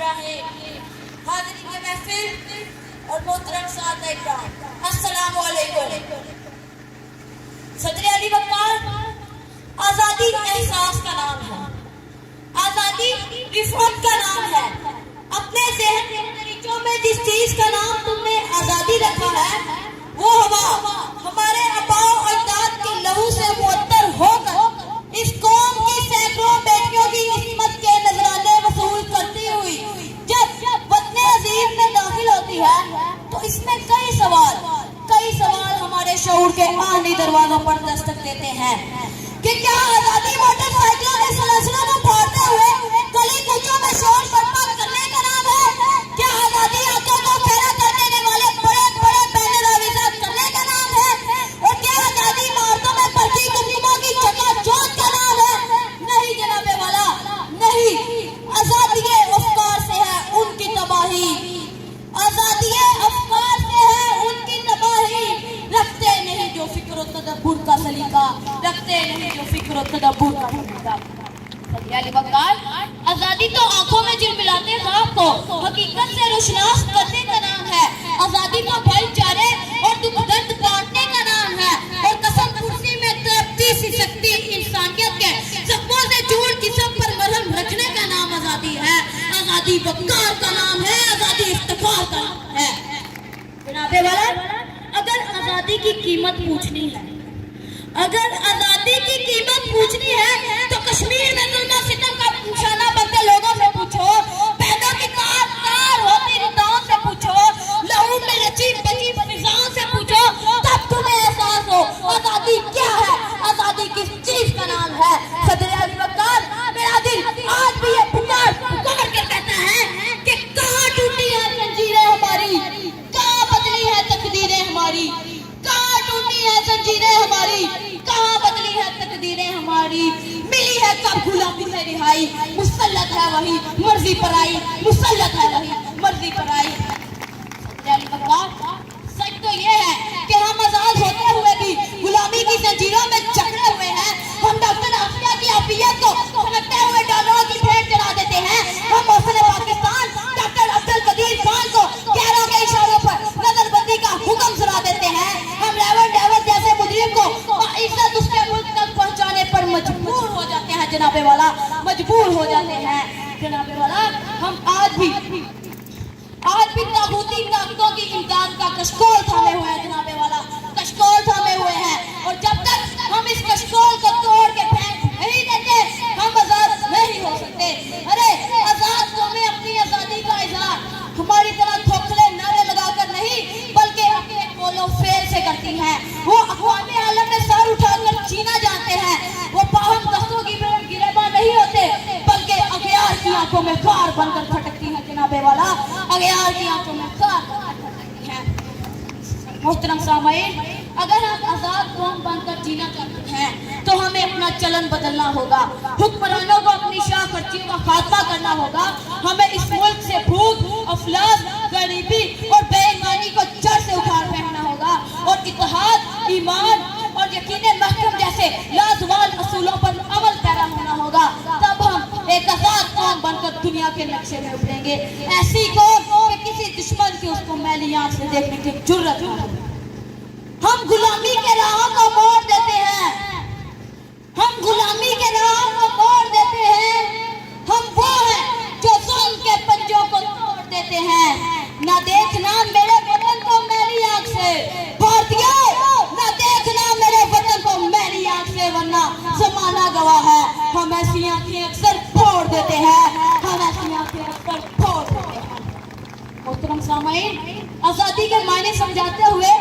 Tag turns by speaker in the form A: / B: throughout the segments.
A: बिस्मिल्लाहिर्रहमानिर्रहीम। हाज़रीन महफिल और मोहतरम साथ इकराम, अस्सलामु अलैकुम। सदर अली वक़ार, आज़ादी एहसास का नाम है, आज़ादी रिफ़त का नाम है। अपने ज़हन के दरीचों में जिस चीज़ का नाम तुमने आज़ादी रखा है, वो हवा हमारे आबाओ अजदाद के लहू से मुअत्तर होकर इस कौम की सैकड़ों बेटियों की इस्मत के नजराने वसूल करती हुई जब वतन अजीज में दाखिल होती है, तो इसमें कई सवाल हमारे शऊर के आनी दरवाजों पर दस्तक देते हैं कि क्या आजादी मोटरसाइकिलों के सलसलों को फाड़ते हुए गली कूचों में शोर बर्पा करने का नाम है? क्या आजादी आंखों को खैरा कर देने वाले बड़े बड़े बैनर आविज़ात करने का नाम है? और क्या आजादी इमारतों में भर्ती कुमकुमों की चकाचौंध का नाम है? नहीं जनाबे वाला, नहीं। आजादी अफकार से है उनकी तबाही, आजादी अफकार से है उनकी तबाही। रखते नहीं जो फिक्र और तदब्बुर का सलीका, रखते नहीं जो फिक्र और तदब्बुर का सलीका। आजादी तो आंखों में झिलमिलाते ख्वाब को हकीकत से रोशनास करने का नाम है। आजादी तो भाईचारे और दुख दर्द बांटने का नाम है। और कसम कुर्सी में तड़पती सी शक्ति इंसानियत के जख्मों से जोड़ जिस्म पर मरहम रखने का नाम आजादी है। आजादी वक़ार का नाम है, आजादी इफ्तिखार का नाम है। जनाबे वाला, अगर आजादी की कीमत पूछनी है, अगर आजादी की कीमत पूछनी है, तो कश्मीर में जुल्म सितम का निशाना बनते लोगों से पूछो, पैदा की तार होती रिदाओं से पूछो, लहू में रची बची फिजाओं से पूछो, तब तुम्हें एहसास हो आजादी क्या है, आजादी किस चीज का नाम है। सदर अली वक़ार, मेरा दिल आज भी ये पुकार के कहता है कि कहाँ टूटी है जंजीरें हमारी, कहाँ बदली है तकदीरें हमारी, कहाँ टूटी है जंजीरें हमारी, कहाँ बदली है तकदीरें हमारी। मिली है कब गुलामी से रिहाई, मुसल्लत है वही मर्जी पर आई, मुसल्लत है वही मर्जी पर आई। सच तो ये है कि हम आजाद होते हुए भी गुलामी की जंजीरों में जकड़े हुए हैं। हम डॉक्टर आफिया की आफियत को समझते हुए डॉलरों की भेंट चढ़ा देते हैं। हम मौसम पाकिस्तान डॉक्टर अब्दुल कदीर खान को गैरों के इशारों पर नजरबंदी का हुक्म सुना देते हैं। हम रेवन डेवन जैसे मुजरिम को इज्जत उसके मुल्क तक पहुंचाने पर मजबूर हो जाते हैं। जनाबे वाला, मजबूर हो जाते हैं। जनाबे वाला, हम आज भी तागूती ताकतों की इमदाद का कशकोल थामे हुए हैं। जनाबे वाला, कशकोल थामे हुए हैं। और जब तक हम इस कशकोल को तोड़ के फेंक नहीं देते, हम आजाद नहीं हो सकते। अरे आजाद कौमें अपनी आजादी का इजहार हमारी तरह खोखले नारे लगाकर नहीं, बल्कि अपने बोलो फेल से करती हैं। वो अक़वामे आलम में सर उठाकर जीना जानते हैं। वो पाहम दस्तों की गिरेबान नहीं होते, बल्कि अगियार की आंखों में कार बनकर फटकती हैं। जनाबे वाला, अगियार की आंखों में कार बनकर फटकती हैं। मोहतरम सामईन, अगर हम आजाद कौम बनकर जीना चाहते हैं, तो हमें अपना चलन बदलना होगा। हुक्मरानों को अपनी शाह खर्चियों का खात्मा करना होगा। हमें इस मुल्क से भूख, अफलास, गरीबी और बेईमानी को जड़ से उखाड़ फेंकना होगा। और इत्तेहाद, ईमान और यकीन महकम जैसे लाजवाल असूलों पर अमल पैरा होना होगा। तब हम एक आजाद कौम बनकर दुनिया के नक्शे में उभरेंगे। ऐसी कौम कि किसी दुश्मन की उसको मैली आंख से देखने की जुर्रत न हो। हम गुलामी के राहों को मोड़ देते हैं, हम गुलामी के राहों को मोड़ देते हैं। हम वो हैं जो जुल्म के पंजों को तोड़ देते हैं। ना देखना मेरे वतन को मेरी आंख से, भारतीयों, ना देखना मेरे वतन को मेरी आंख से, वरना जमाना गवाह है हम ऐसी आंखें अक्सर फोड़ देते हैं, हम ऐसी आंखें अक्सर फोड़ देते हैं। मोहतरम सामईन, आजादी के मायने समझाते हुए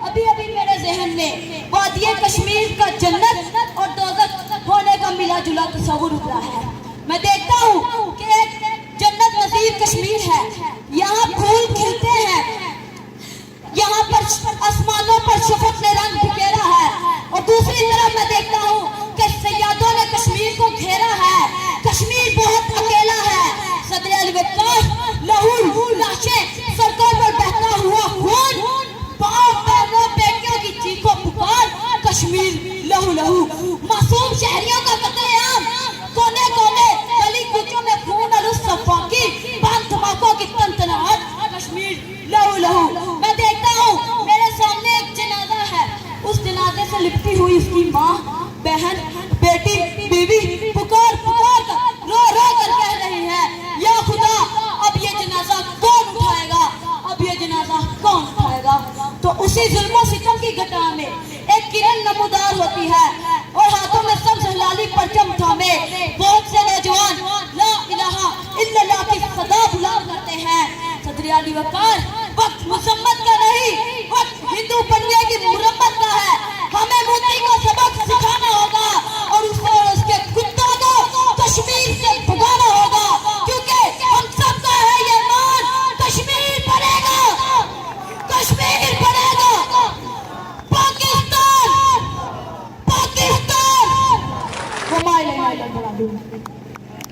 A: अभी मेरे जहन में वादिये कश्मीर का जन्नत और दोज़ख होने का मिला जुला तस्वुर उभरा है। मैं देखता हूँ कि एक जन्नत नज़ीर कश्मीर है, यहाँ फूल खिलते हैं, यहाँ पर आसमानों पर शफ़क़ ने रंग बिखेरा है। और दूसरी तरफ मैं देखता हूँ कि सैयादों ने कश्मीर को घेरा है। कश्मीर बहुत अकेला है। सदर अली वक़ार, लहू, लाशें, सड़कों पर बहता हुआ खून, पाँव पैरों बेटियों की चीखों पुकार, कश्मीर लहू लहू, मासूम शहरियों का कत्लेआम, कोने कोने गली कूचों में खून और उस सफा की बंद آنکھوں کی تنتناہٹ کشمیر لہو لہو. میں دیکھتا ہوں میرے سامنے ایک جنازہ ہے, اس جنازے سے لپٹی ہوئی اس کی ماں, بہن, بیٹی, بیوی پکار پکار کر رو رو کر کہہ رہی ہے, یا خدا اب یہ جنازہ کون اٹھائے گا, اب یہ جنازہ کون اٹھائے گا. تو اسی ظلم و ستم کی گٹا میں ایک کرن نمودار ہوتی ہے اور ہاتھوں میں سبز ہلالی پرچم تھامے بہت سے نوجوان لا الہ الا اللہ کی صدا بلند کرتے ہیں. صدر علی وقار, وقت مذمت کا نہیں, وقت ہندو بننے کی مرمت کا ہے. ہمیں مودی کو سبق سکھانا ہوگا اور اسے اور اس کے کتوں کو کشمیر سے بھگانا ہوگا, کیونکہ ہم سب کا ہے یہ مان, کشمیر بنے گا, کشمیر بنے گا, پاکستان, پاکستان.